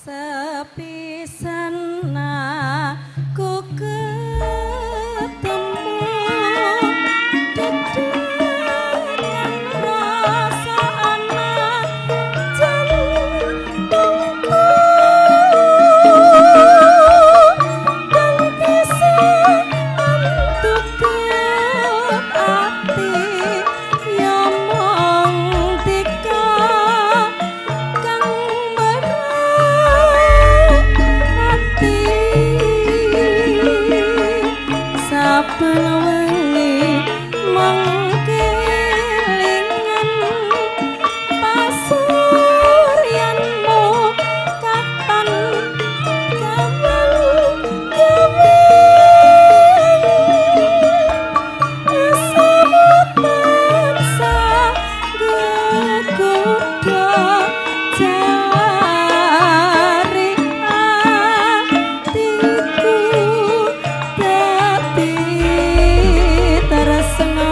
Sepisan aku ketemu dedekan rasa anak jantungku dan bisa untuk hati yang mengtika kang berhati saben wengi mengkelingan pasuryanmu kapan kawan kesamutan sagegoda jari hatiku dadi tresna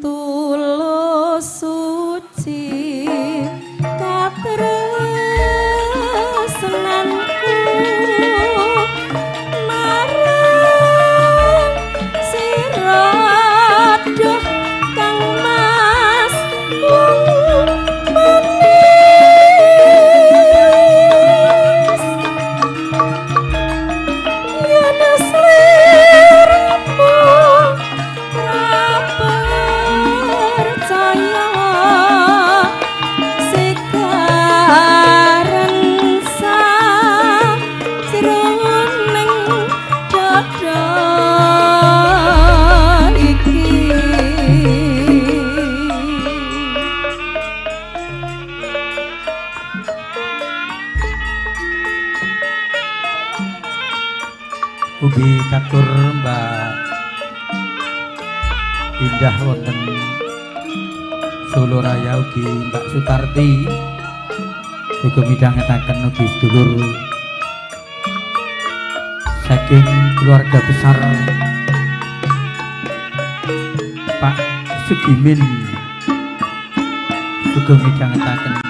tulus suci katresnanku marang sira doh kang mas wong manis yen sliramu percaya sekaran sajroning dada iki ugi katur Mbak Indah wonten Solo Raya ugi Mbak Sutarti ugi midhangetaken ugi sedulur saking keluarga besar Pak Sugimin ugi midhangetaken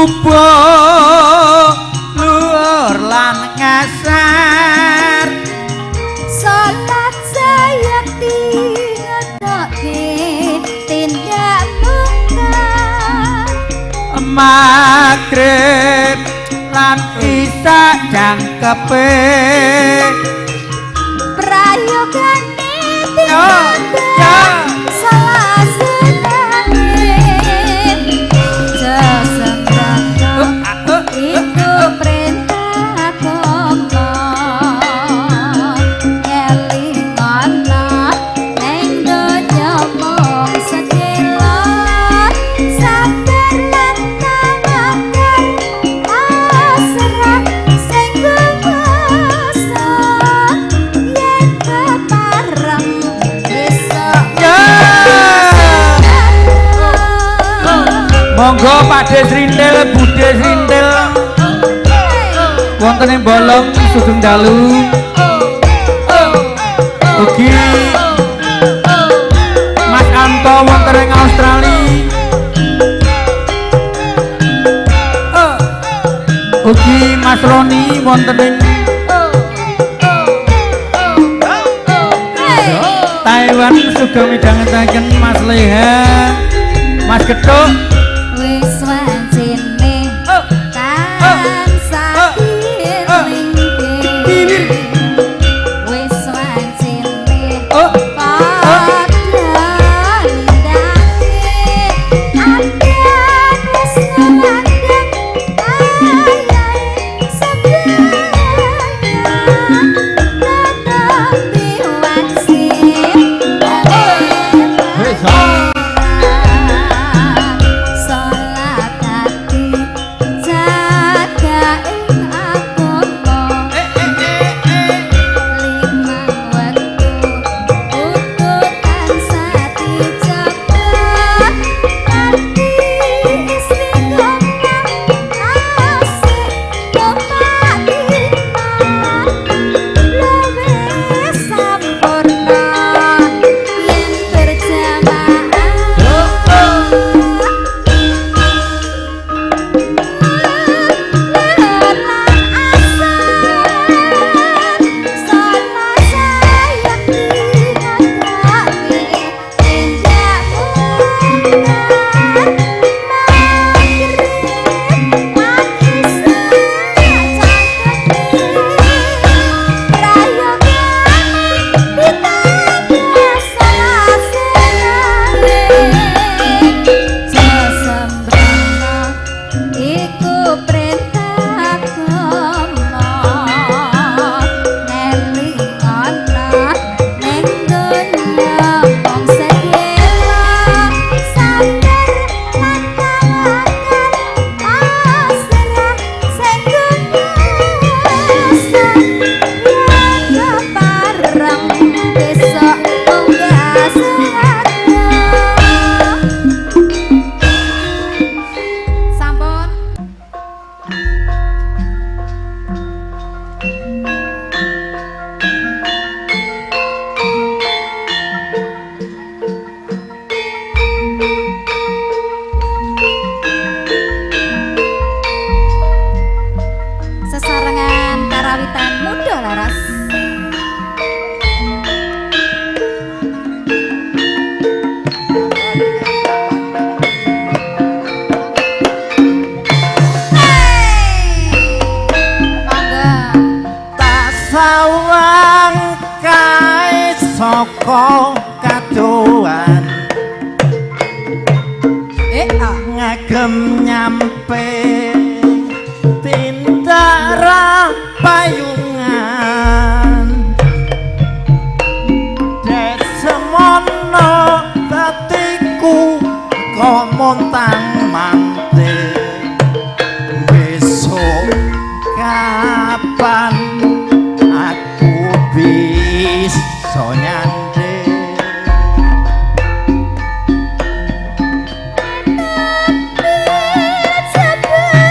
subuh luhur lan ngasar salat sayakti ngetoke tindak mungkar magrib lan isa jangkepe prayogane ya salah senane jasembrana itu perintah komo elingana neng donya mung sekelot sabar lan tangaken asrah sing kuasa yen kepareng besok monggo Pakde Srintil Budhe Srintil wonten ing bolong sugeng dalu ugi Mas Anto wonten ing Australia ugi Mas Roni wonten ing Taiwan sugeng midhangetaken Mas Leha Mas Getuk wis wancine tansah iring wis wancine padha nindake adan wis ngandheng ayahe sedaya tetep diwancin salat ati jaga ing agama limang wektu ututan sati jaga ati istiqomah asih kepatihan luwih sampurna yen berjamaah iku perintah komo nelingana neng donya mung sedela sabar lan tangaken asrah sing kuasa yen kepareng besok munggah swarga sampun sesarengan karawitan muda laras mangga sawang kae saka kadoan ngagem nyampe tindara payungan desemono tatiku kok montang manting besok kapan aku bisa nyanding sabar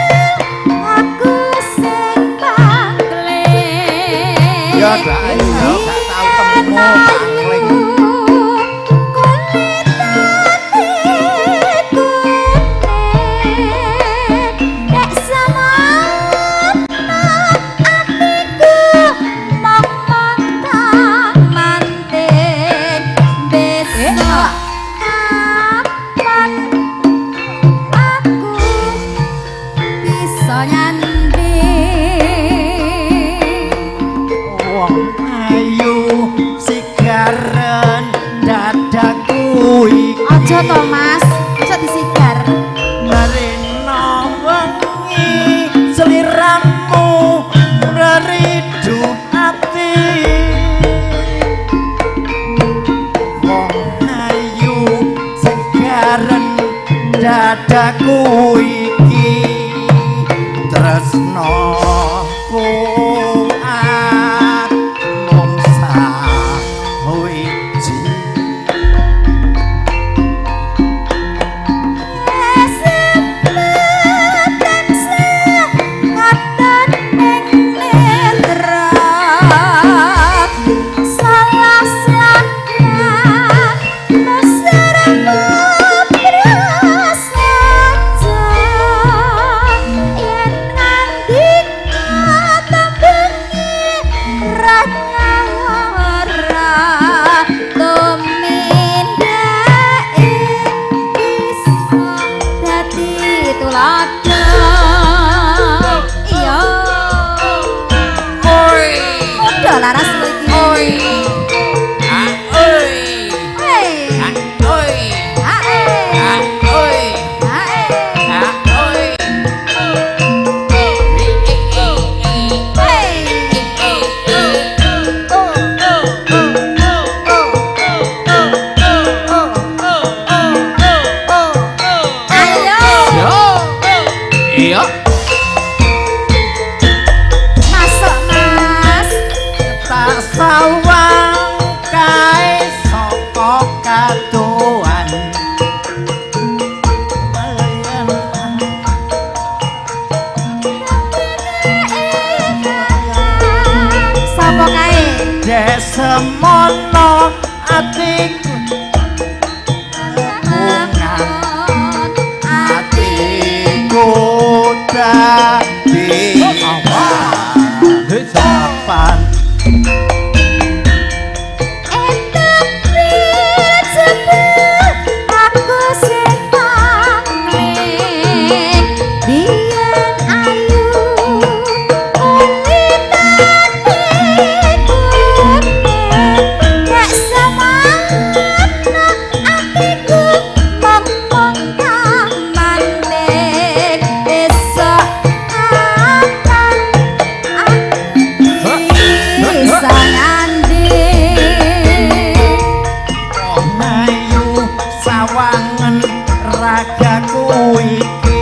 Aja to Mas, aja disigar. Narina wengi seliramu ngeridu ati wong ayu segaran dadaku iki tresnoku mung sawiji Laras lo iki. Oi. oi Hei. oi Ae. oi Ae. oi Hei. Ayo. iya Masuk Mas. tak sawang kae saka kadoan Sapa kae? desemono atiku atiku dadi awan sawangen ragaku iki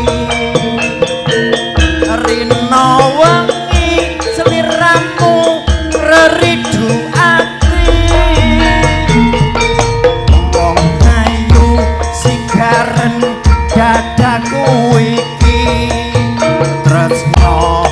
rina wengi seliramu reridu ati wong ayu sigaren dadaku iki tresno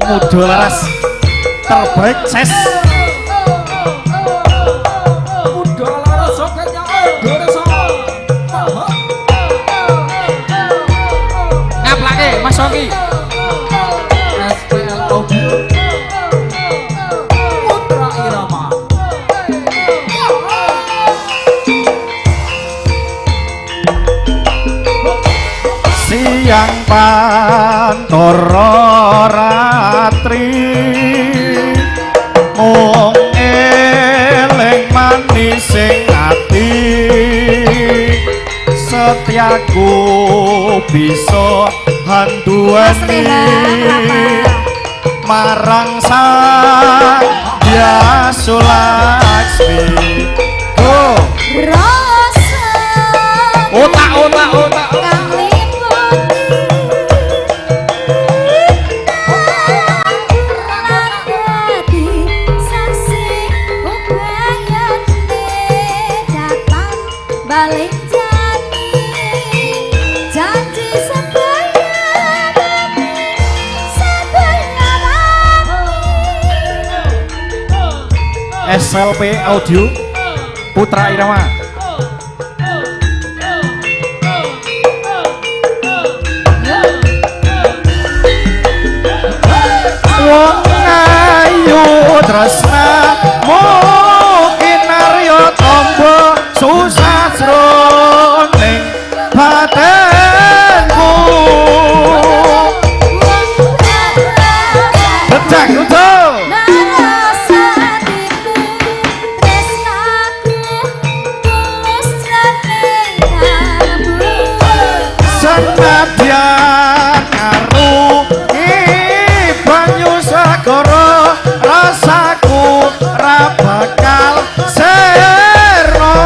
Muda laras terbaik ses Muda laras jogetnya Indonesia. Ngaplake Mas Soki. SPL Audio. Putra Irama. siang pantoro ratri mung eling manis sing ati setiaku bisa handuweni marang sang Hyas Laksmi go Rasa Otak. kang liputi balik jani janji SLP Audio Putra Irama. Wong ayu tresna mungkin naryo tombo susah sroning batenku. Becak utuh senadyan karo banyu segara rasaku ra bakal serno.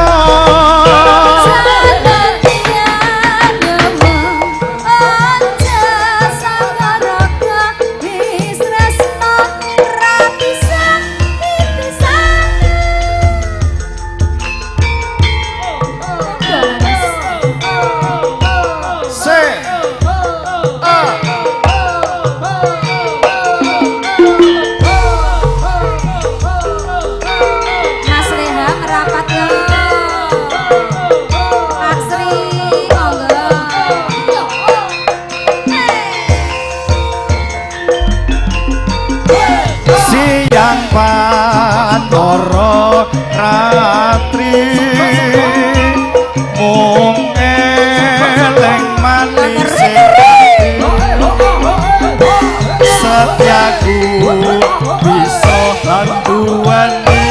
Siang Pandoro ratri mung eleng manis setiaku bisa handuani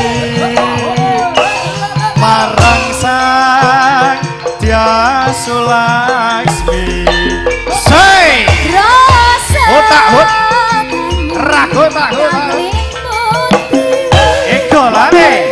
marang sang Dyas Laksmi. Say otak hut rago tak ego lane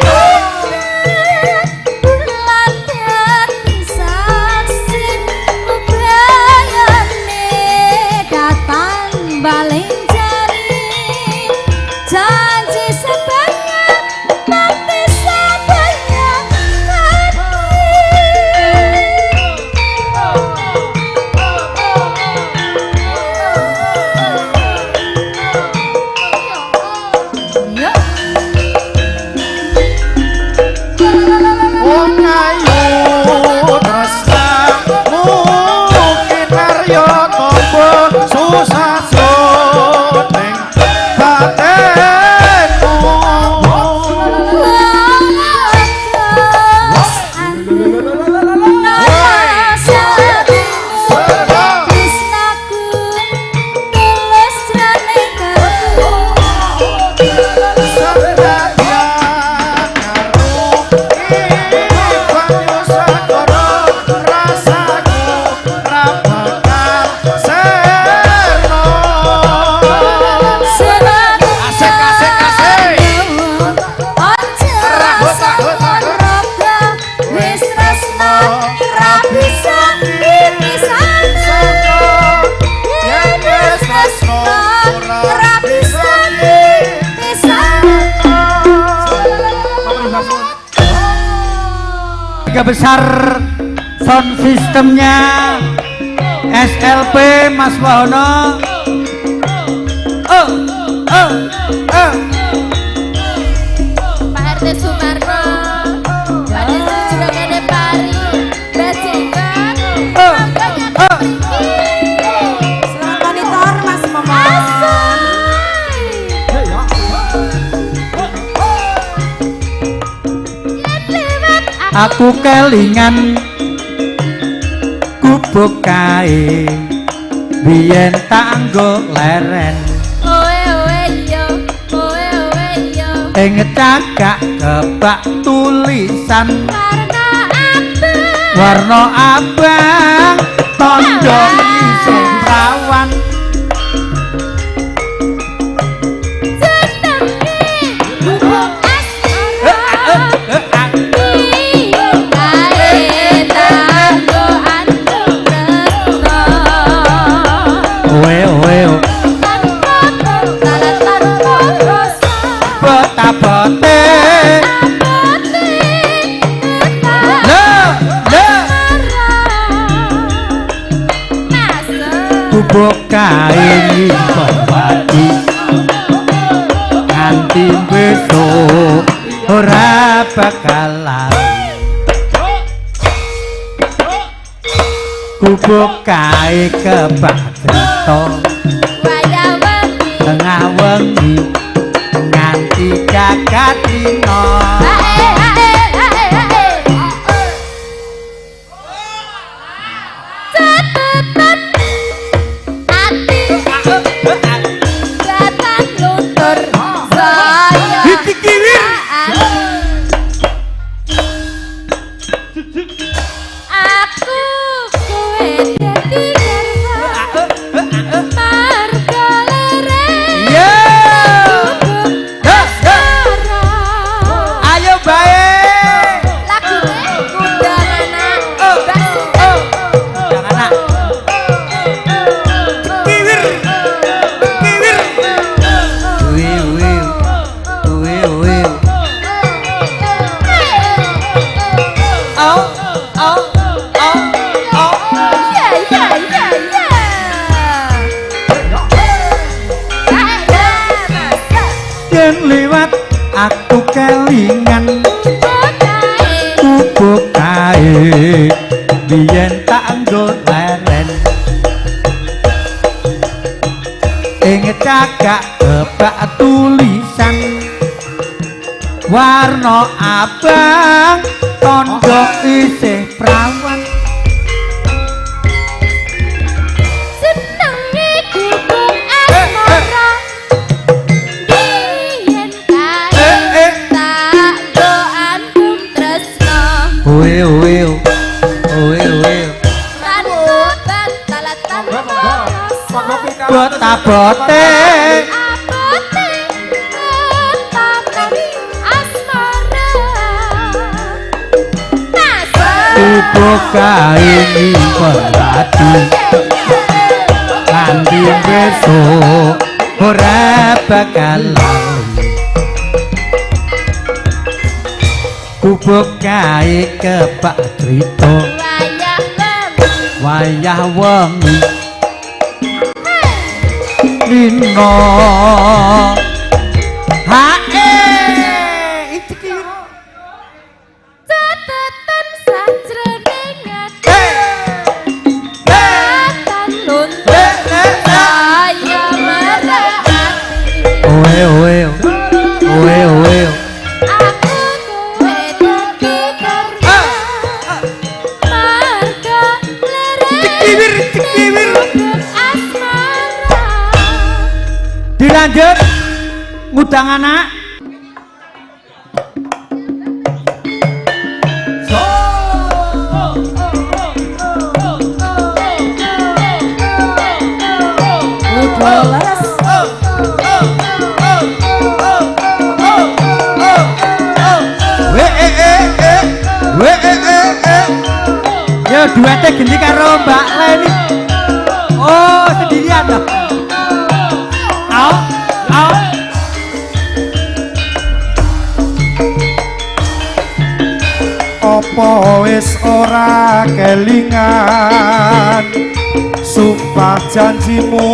besar sound sistemnya SLP Mas Wahono. Pak RT Sumarno, Pak Desa Juragan Pari, bajingan, selamat monitor Mas Momon. Aku kelingan gubuk kae biyen tanggo leren ing cagak kebak tulisan warna abang tondo isih rawan bote Kubuk kae nyipawati nganti besok ora bakal lali. Kubuk kae kepatrito wayah wengi tengah wengi nganti jagat dina. cetetan ati datang luntur saya Dikiwir. aku kowe dadi garwa marga lereng Yo. asmara. Ayo bae. Lagune kundang anak basi Yang anak. Kiwir. Kiwir. Wiu wiu. Wiu wiu. Au au au au. ya ya ya ya masa Yen liwat aku kelingan kubuk kae biyen tak nggo leren ing cagak kebak tulisan warna abang tondo isih prawan senenge gubuk asmara biyen kae tak go antum tresno wiu wiu wiu wiu tanpa bantalatan bota-bote abote taman asmara masa kubuk kae nyipawati nganti besok ora bakal lali. Kubuk kae kebak trito wayah wengi wayah wengi dina hae iki catatan sajroning ati catatan luntur saya merati oe oe oe oe aku kowe dadi karya marga lereng Cikiwir asmara dilanjut ngudang anak Yo duete gini karo Mbak Leni. Oh, sendirian dah. Au, au. Apa wis ora kelingan sumpah janjimu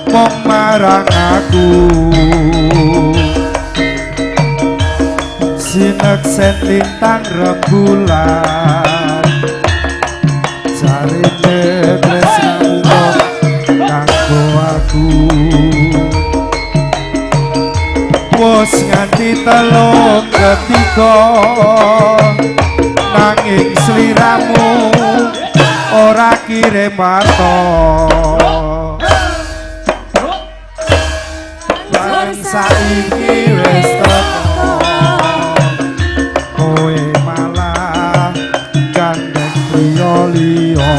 mong marang aku sineksen lintang rembulan jarine tresnamu kanggo aku wis nganti telung ketiga nanging sliramu ora kirim pato bareng saiki wis teko kowe malah gandeng priya liya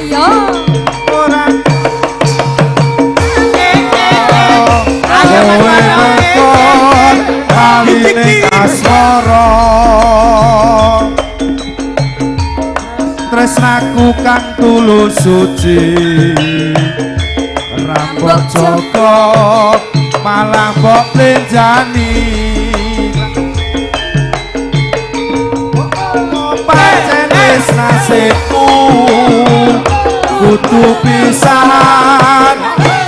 yo ora Ayo, kowe mekon kaline asmara tresnaku kang tulus suci rambut joko malah mbok plenjani pancen wis nasibku kudu pisahan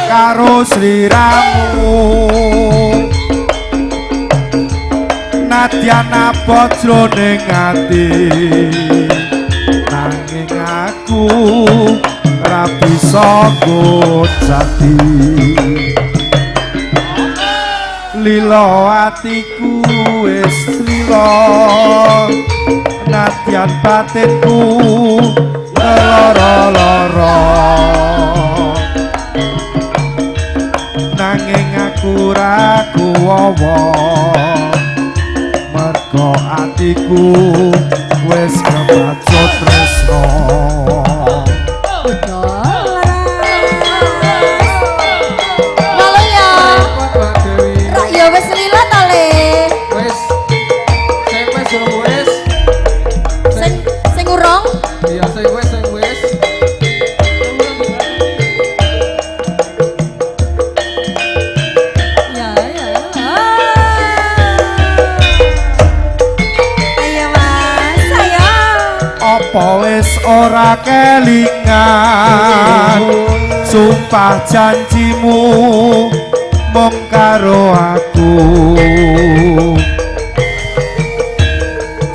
karo sliramu nadyan abot jroning ati nanging aku ora bisa ngojati lilo atiku wis lilo nadyan batinku lara-lara nanging aku ra kuwowo mergo atiku wis kebacut tresno Walu ya. Mbak Dewi. Rak ya wis lila to le. Wis. Wis yo wis. Sing urung. Iya sing wis sing wis. Ya ya. Ayo Mas, ayo. apa wis ora kelingan sumpah janjimu mung karo aku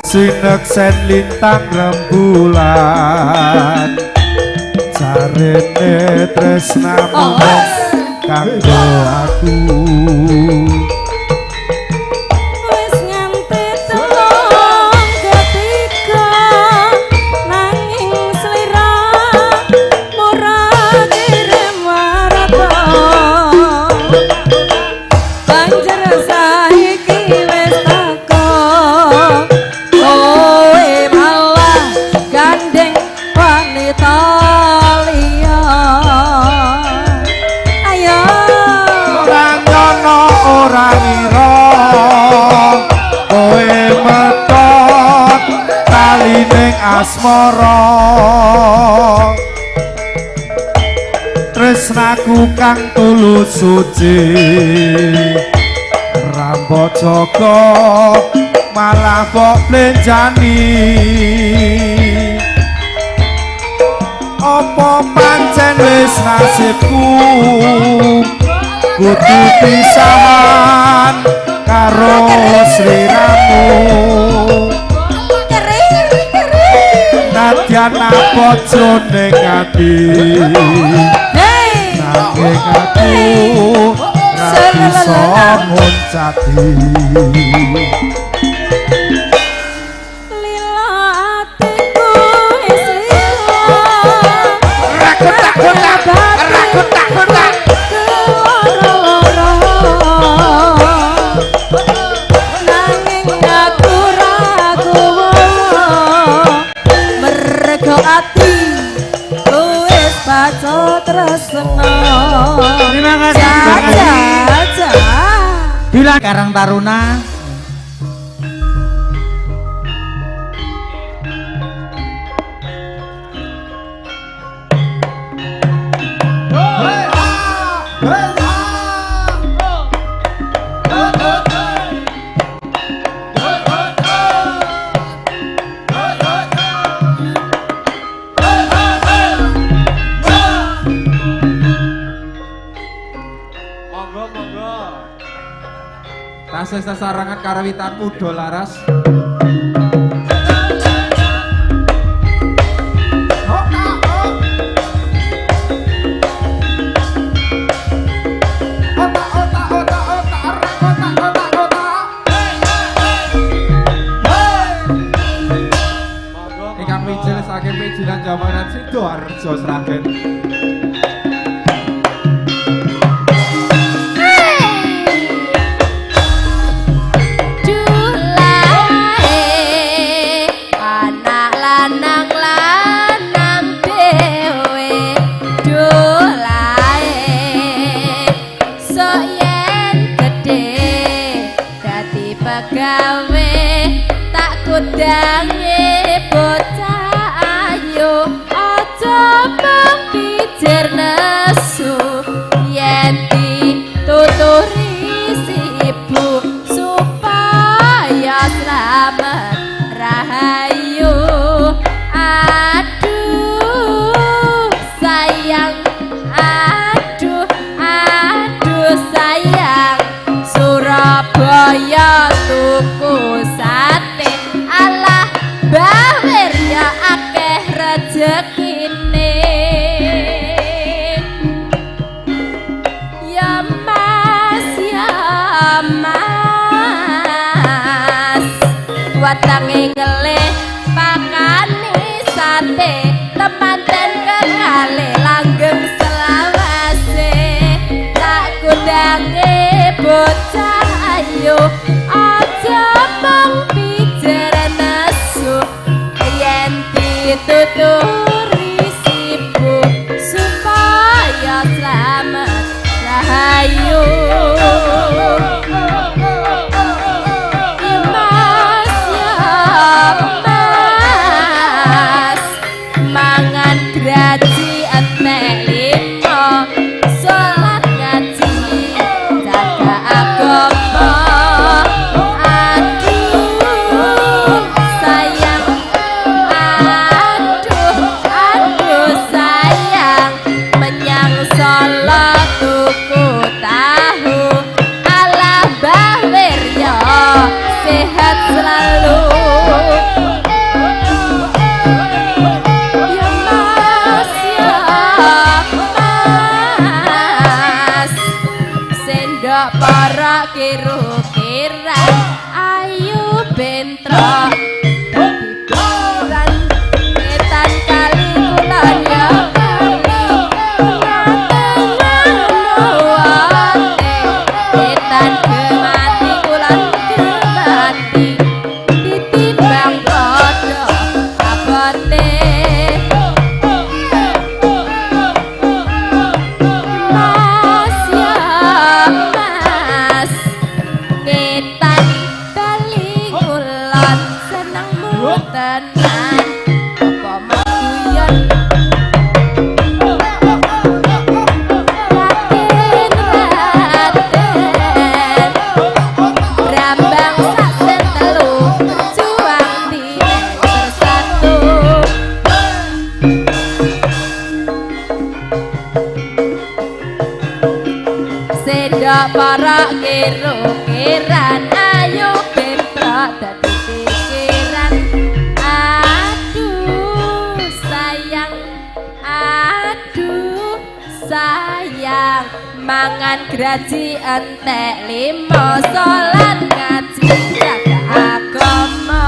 sineksen lintang rembulan jarene tresnamu kanggo aku Wis nganti telung ketiga nanging slira ora kirim warata banjur saiki wis teko kowe malah gandeng wanita liya ayo ora nyono ora ngira kowe metot talining asmara tresnaku kang tulus suci rambo jaga malah mbok blenjani apa pancen wis nasibku kudu pisahan karo sliramu nadyan abot jroning ati Hey nanging aku ra bisa ngoncati lila atiku wis lila rakutak nanging aku ra kuwowo mergo ati wis baca tresna Terima kasih, terima kasih. Jaja Diulang Karang Taruna. Tasih sesarangan karawitanmu do laras. Ingkang mijil saking mijilan jamanan Sidoarjo Sragen. anak lanang dhewe dolae sok yen gedhe dadi pegawe tak kudange bocah ayu aja mung pijer nesu yen dituturi si ibu supaya selamat rahayu aduh saya watange ngelih pakane sate temanten kekale langgeng selawase tak kundange bocah ayu aja mung pijar nesu yen dituturi sibuk supaya selamat rahayu. Graji entek limo salat ngaji jaga agama aduh sayang aduh sayang menyang salat tuku tahu ala Mbah Wirya sehat selalu. Para kira-kira ayu bentro hiburan etan kali kulon ya etan kemati kulon kemati ditimbang podo abote tenan apa maguyon raten brambang sak setelu juang di bersatu sedok para kira-kiran ayo bentrok dadi pikiran. Sayang mangan graji entek limo salat ngaji jaga agama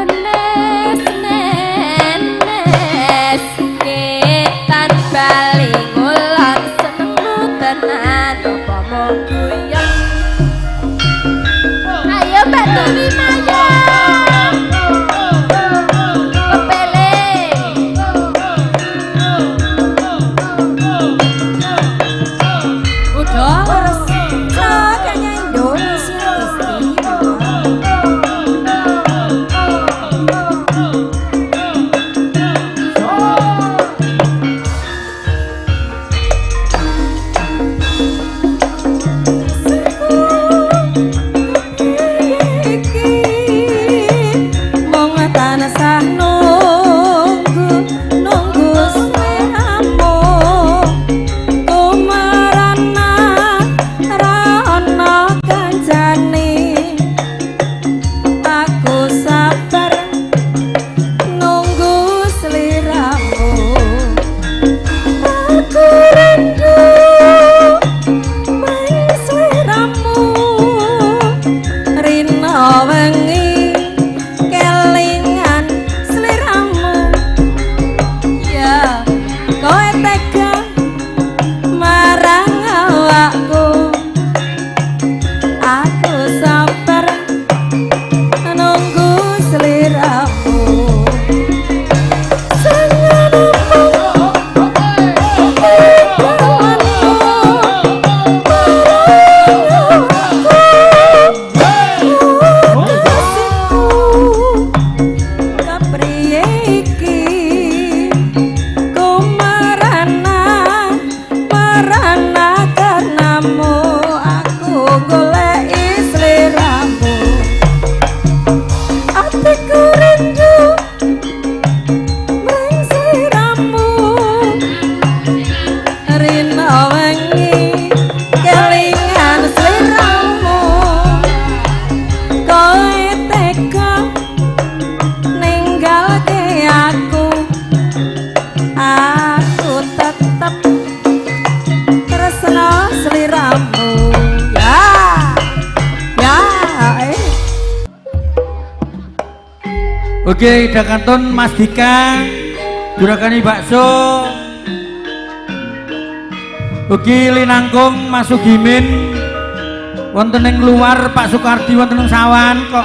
nenes nenes ketan bali ngulon senengmu tenan apa mau guyon ayo Mbak Tumi Maya Iki Oke, dakantun Mas Dika, jurakani bakso. Ugi linangkung Mas Sugimin wonten ing luar, Pak Sukardi wonten ing sawan kok.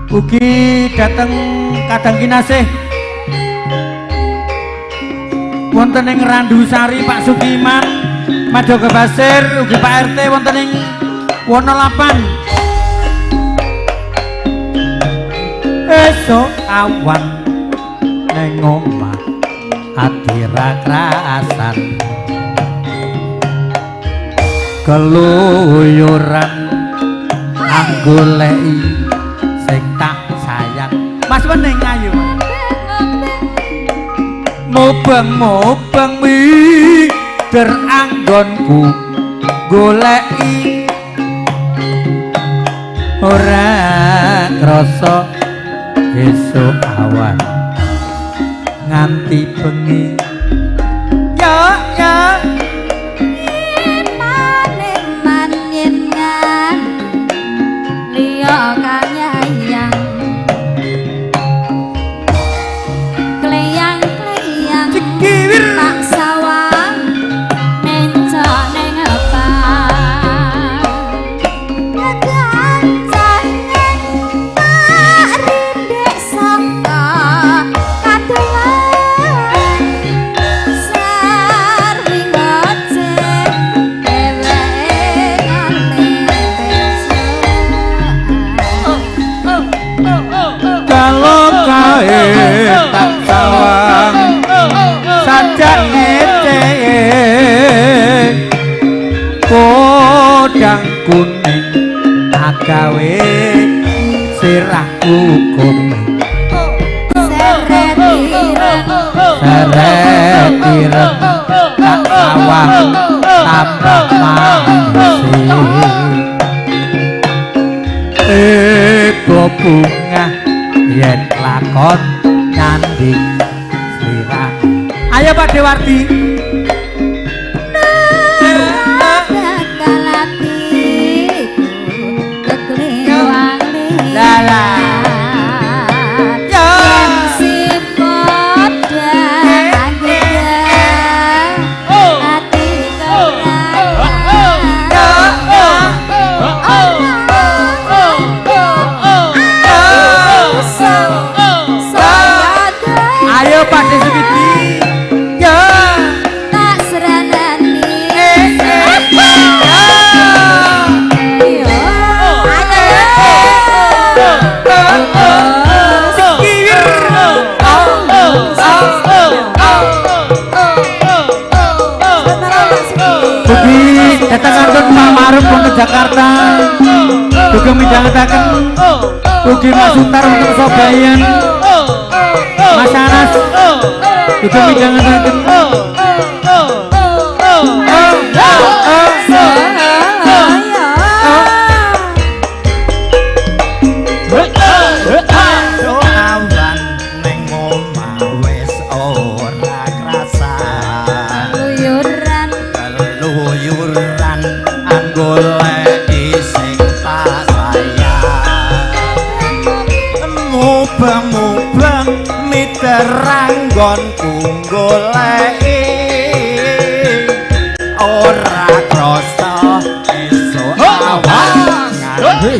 Ugi dateng Kadang Kinasih wonten ing Randusari Pak Sukiman, Majoga Basir, ugi Pak RT wonten ing Wonolapan. Esuk awan ning omah ati ra krasan, keluyuran anggoleki sing tak sayang. Mas Wening ayo mubeng-mubeng mider anggonku goleki ora krasa esuk awan nganti bengi. Ya tak sawang sajak ngece podang kuning agawe sirahku komeng seret ireng tak sawang tambah manis bunga yen lakon nyanding slirang. Ayo Pak Dewarti. Pak Deswiti, ya tak seranani, Ugi datang kantor Pak Maruf untuk Jakarta, juga midhangetaken ugi Mas Sutar untuk Sobayan, Mas Anas juga midhangetaken awan ning omah wis ora krasa, keluyuran anggoleki sing tak sayang, mubeng-mubeng miteranggonku goleki ora krasa esuk awan nganti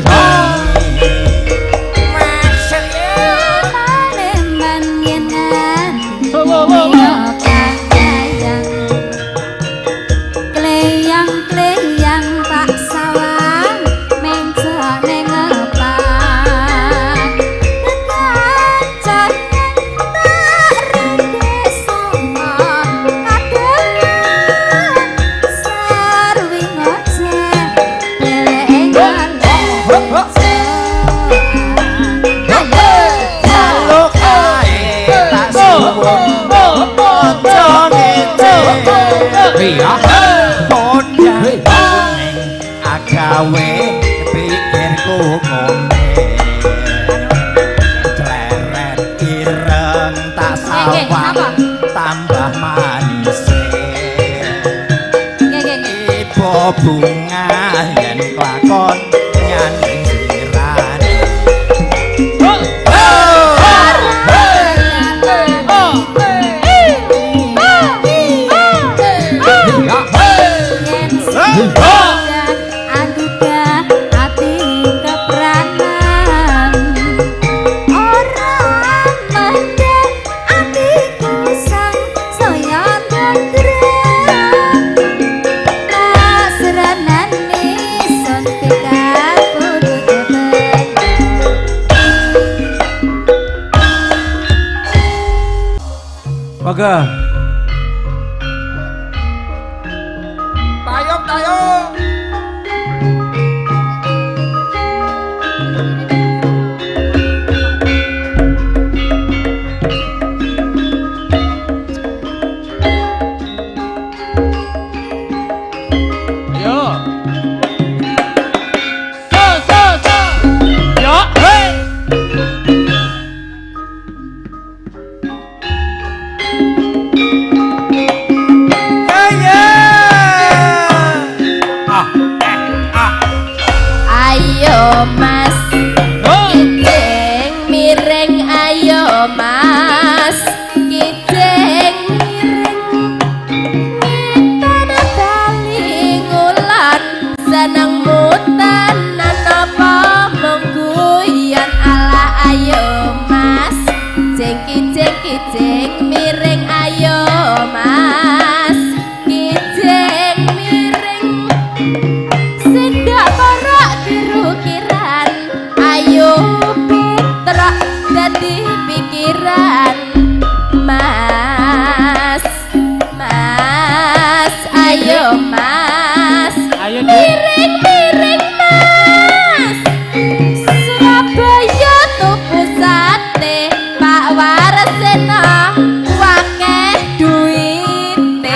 agawe pikirku ngombe kleret ireng tak sawang tambah manis ibu bunga yen kelakon nyanding sirane Aduga ati kepranan ora mandek atiku sang saya tentrem nasranane sontek aku dudu Maka Tayong, tayong. ayo mas kijing miring ayo mas kijing miring ngitana bali ngulan senengmu tenan apa mengguyan ala ayo mas kijing kijing miring ayo mas kijing miring sindak barak dirukiran ayo pitra dadi pikiran mas mas ayo mas miring miring mas Surabaya tuku sate Pak Warsena wakeh duite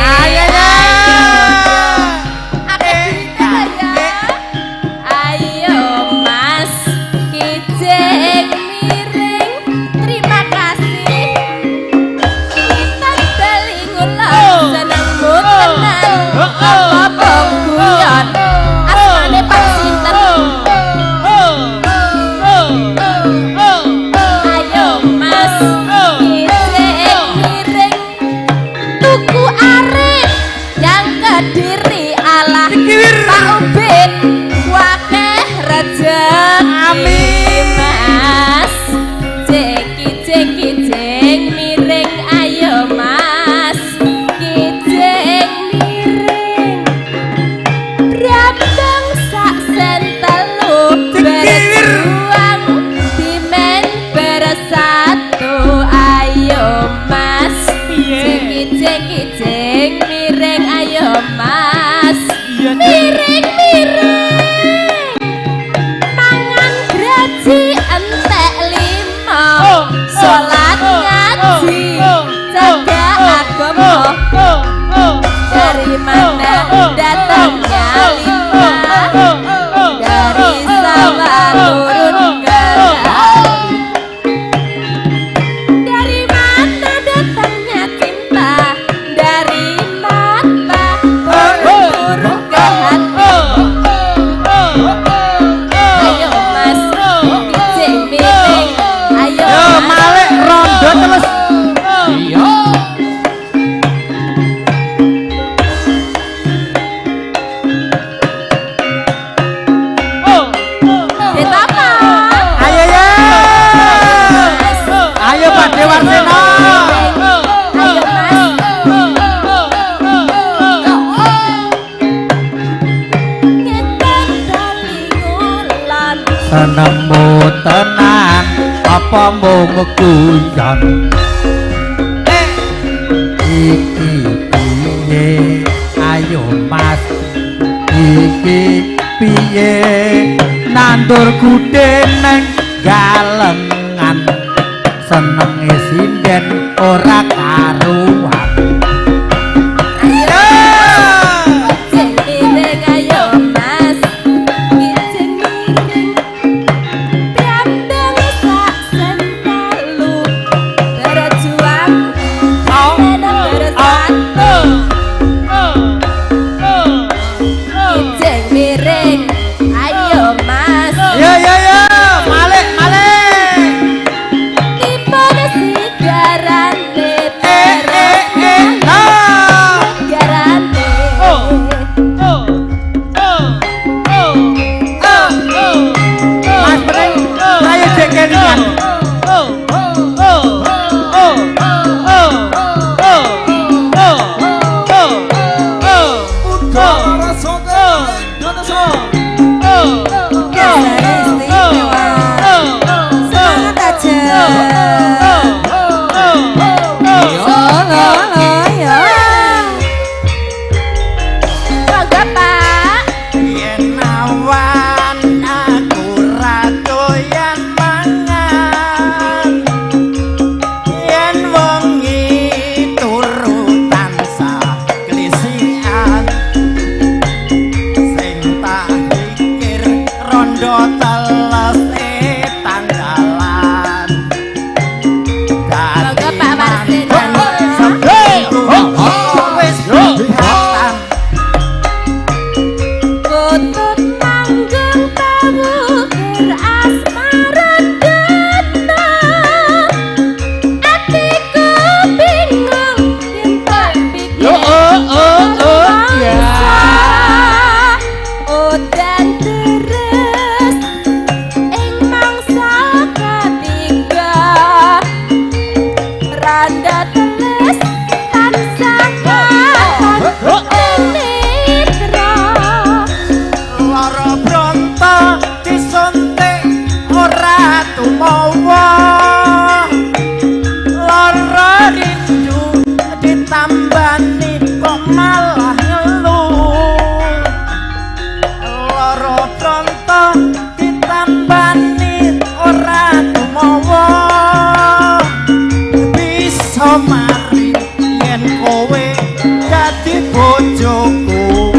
ayo mas kijing miring terima kasih kita beli ngulang senengmu tenan apa pengguyon asmane Pak Sinten ayo mas kijing miring tuku arif yang kediri ala Pak Ubin wakeh rezeki mas kijing miring ayo mas kijing miring brabang sak sen telu berjuang dimen bersatu ayo mas kijing miring ayo mas miring miring mangan graji entek lima salat ngaji jaga agama dari mana datangnya lima dari sawah turun ke laut dari mana datangnya cinta dari mata turun ke hati ayo mas kijing miring ayo mas malek rondo terus kita apa ayo ya ayo Pak Dewarsena ayo mas kita bali ngulan senengmu tenan apa mau guyon iki piye ayo mas iki piye nandur kude neng galengan senenge sinden ora karuan kijing miring ayo mas kijing miring brambang sak sen telu berjuang dan bersatu kijing miring ayo mas ya ya ya malek malek timun sigarane nah garane bisa ditambani ora tumawa bisa mari yen kowe dadi bojoku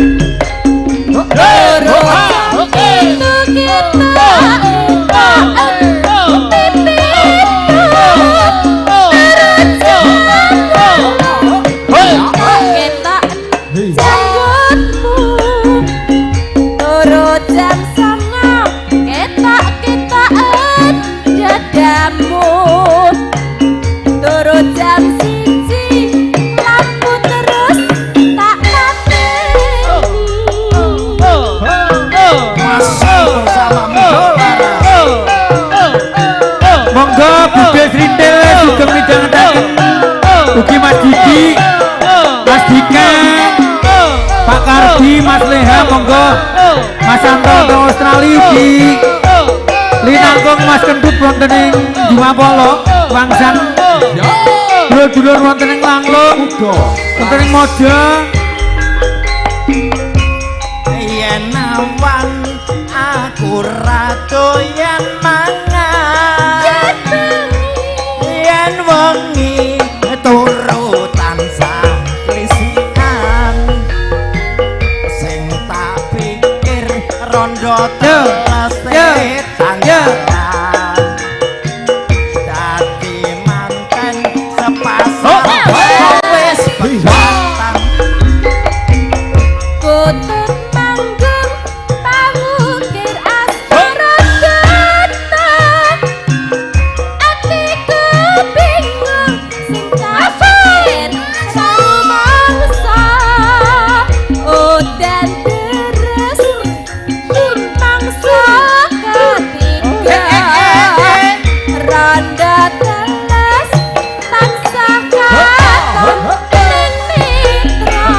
ugi Mas Didi, Mas Dika, Pak Kardi, Mas Leha, monggo Mas Santo Australia ugi linangkung Mas Kendut wonten ing Jumapolo, Wangsan, dulur-dulur wonten ing Langlung, wonten ing Mojo. Yen awan aku ra doyan mangan, yen wengi turu tansah lisikan sing tak pikir rondo teles tanggalan dadi manten sepasang wis pegatan Kutut manggung pangukir asmara datang atiku bingung sing kafir samangsa udan deres mangsa ketiga ronda teles tansah katon mitra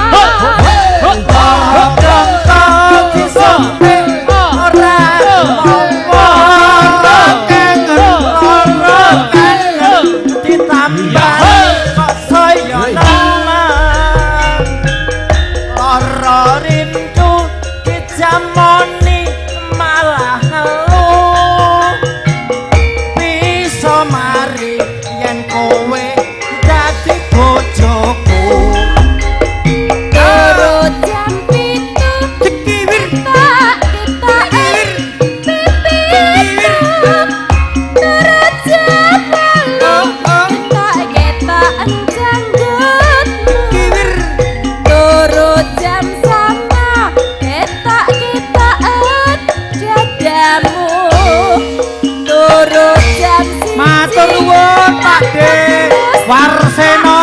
Warseno.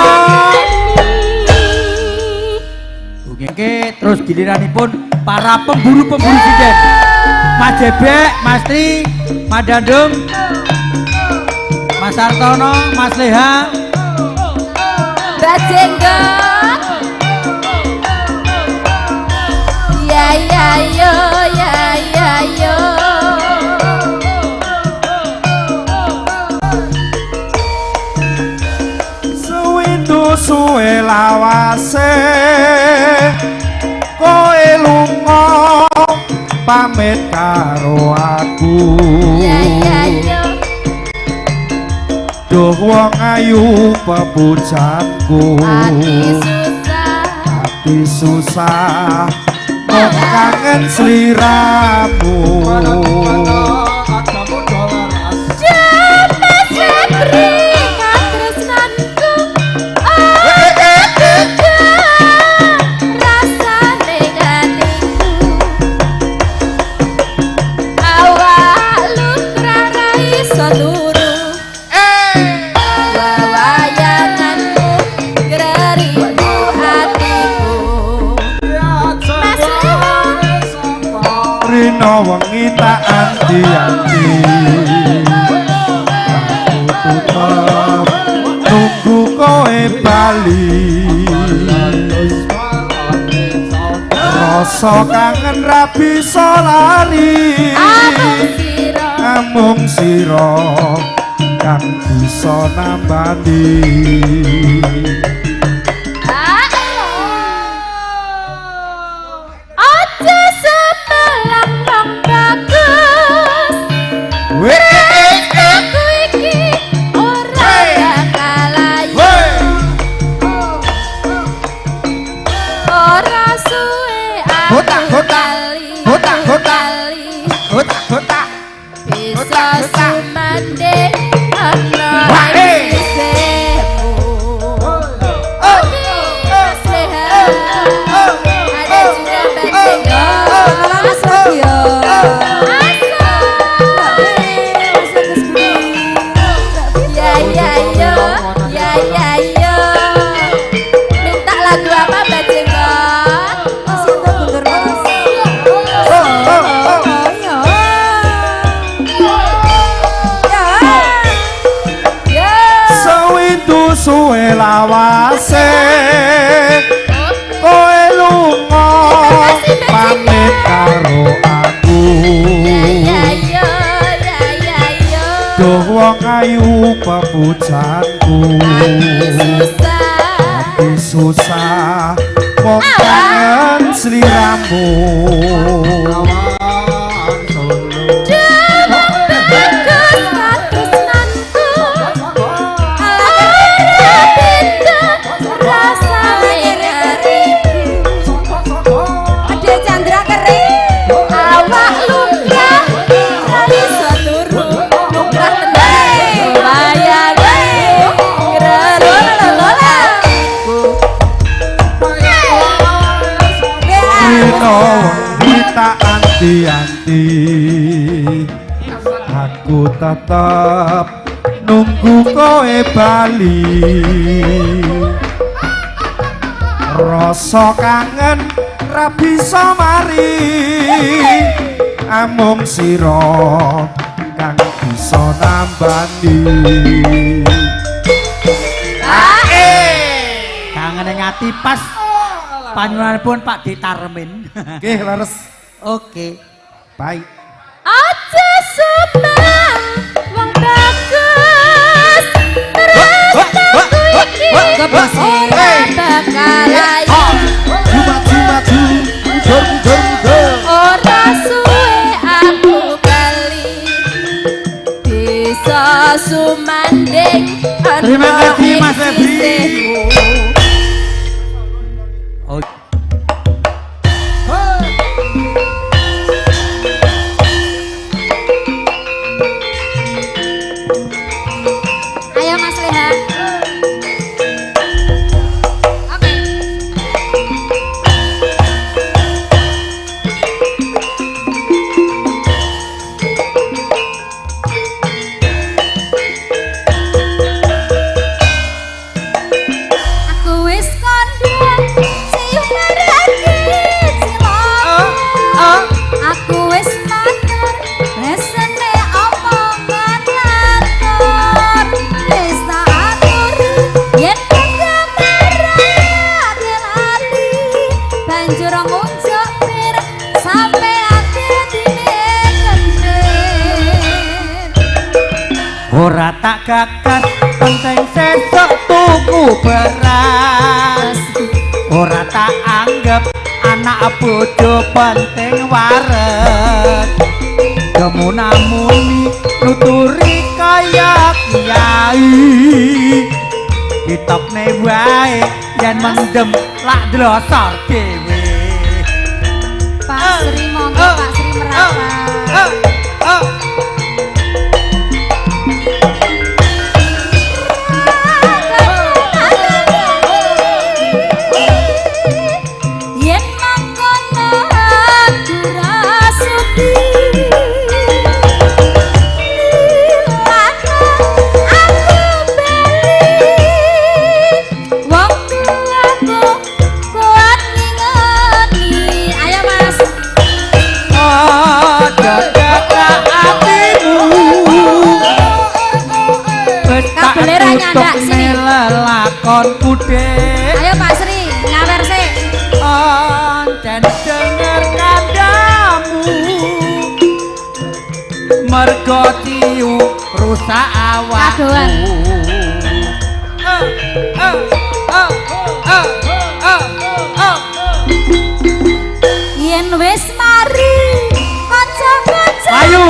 Oke, terus giliranipun para pemburu-pemburu sinden. Mas Jebek, Mas Tri, Mas Dandung, Mas Sartono, Mas Leha, Mbak Jenggot. Ya ya yo ya ya yo. Suwe lawase koe lunga pamit karo aku Ya ya yo. duh wong ayu pepujanku Ati susah susah kok kangen sliramu Japa sepri katresnanku rasane hatiku awak lutra ra iso turu wawayanganmu greriku atiku rino wengi tak anti-anti aku tetep nunggu kowe bali rasa kangen ra bisa lari amung sira kang bisa nambani Aja sebelang wong bagus gotak bisa sumanding ana sisemu Mas Leha ada juga Banjenggo Mas Rabio minta lagu apa Banjenggo masih tak bener suwe lawase kowe lunga pamit karo aku duh wong ayu pepujanku ati susah mung kangen sliramu kita anti-anti aku tetap nunggu kowe bali rasa kangen ra bisa mari amung sira kang bisa nambani kangen ing ati pas panyuwunipun Pak Ditarmin. Nggih, leres. Oke. Baik. Aja seneng wong bagus terus aku iki bakal ayo ora suwe aku kali bisa sumanding Terima kasih Mas Febri. Ayo Mas Leha. Oke. Aku wis kondang cium lagi cilok. Aku wis matur resene omongan lantur. Wis tak aturi yen kemarah lali banjur ngunjuk mir sampe akhir dine kendir. Ora tak gagas penting sesuk tuku beras ora tak anggap anak bojo penting waret kemunamuni nuturi kaya kiai ditokne wae yen mendem lak dlosor dhewe Pak Sri monggo Pak Sri merapat. Yen mangkono aku rasuki lilana aku bali wong tuaku kuat ngingeni. Ayo Mas. Kabele ra nyandak sini. Lelakon kude Ayo Pak Sri ngawer sik. dan denger kandamu mergo tiu rusak awakku Kadoan. Yen wis mari kanca-kanca Ayo.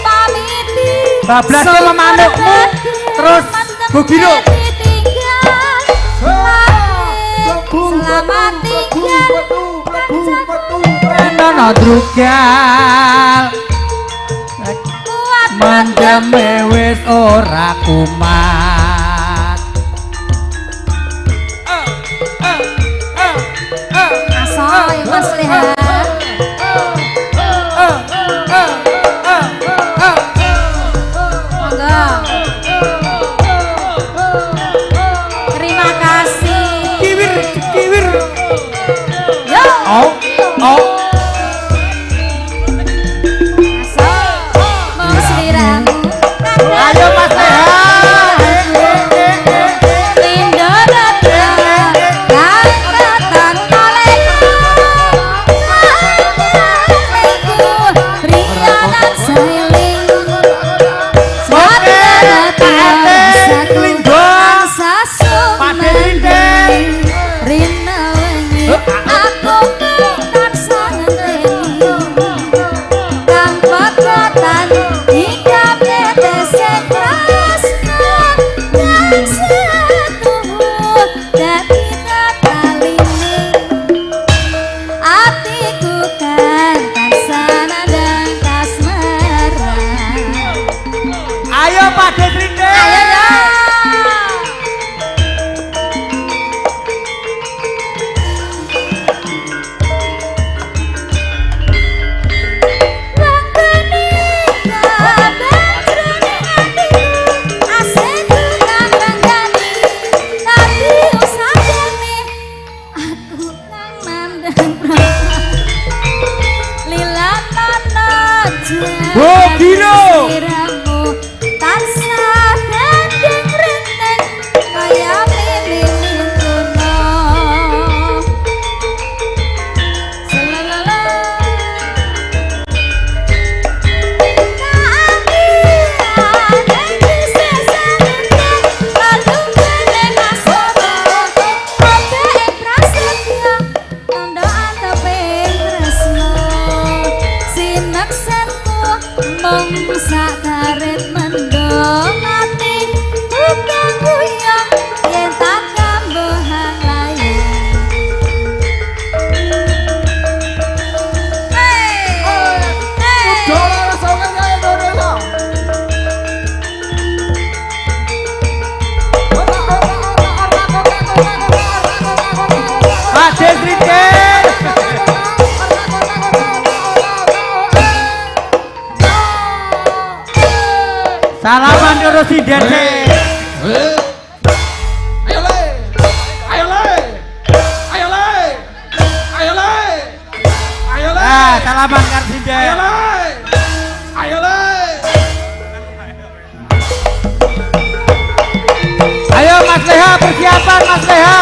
pamiti Bablas sama manukmu. Terus Bugino. Selamat tinggal kanca-kanca. ana drugal mendeme wis ora kumat Asoy Mas Leha. Monggo. Terima kasih. kiwir Yo. oh Mau sliramu. ayo Mas Leha Lindo datang, kangkatan olehku, rianan sailing, Rina wengi aku pengen sangenteni tanpa kotan hingga tetes tresno dan setuhu dadi katalini atiku kan kasana dan kasmara ayo Pak Desrinde ayo ya. Bogino tansah gandeng renteng kaya lilin tuna selalala kaangiran bisa sangetnya lalu meneng asoro oke prasetya tondo anteping tresno sineksenku mung sakaret mendong ati bukan kuyang yen tak kambuhan layang Pak Desrinde salaman karo si Dede Ayo le. Ayo le. Ayo le. Ayo le. Ayo le. salaman karo si Dede Ayo le. Ayo le. ayo Mas Leha persiapan Mas Leha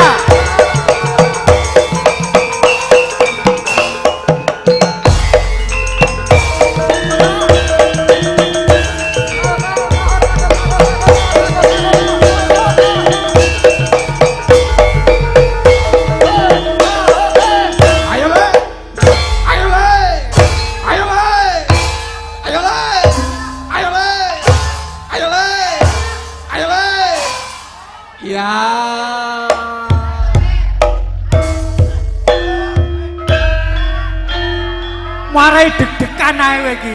Ayo le. Ayo le. Ayo le. Ayo le. Ayo le. Ayo le. Ayo le. Ya. marai deg-degan ae kowe iki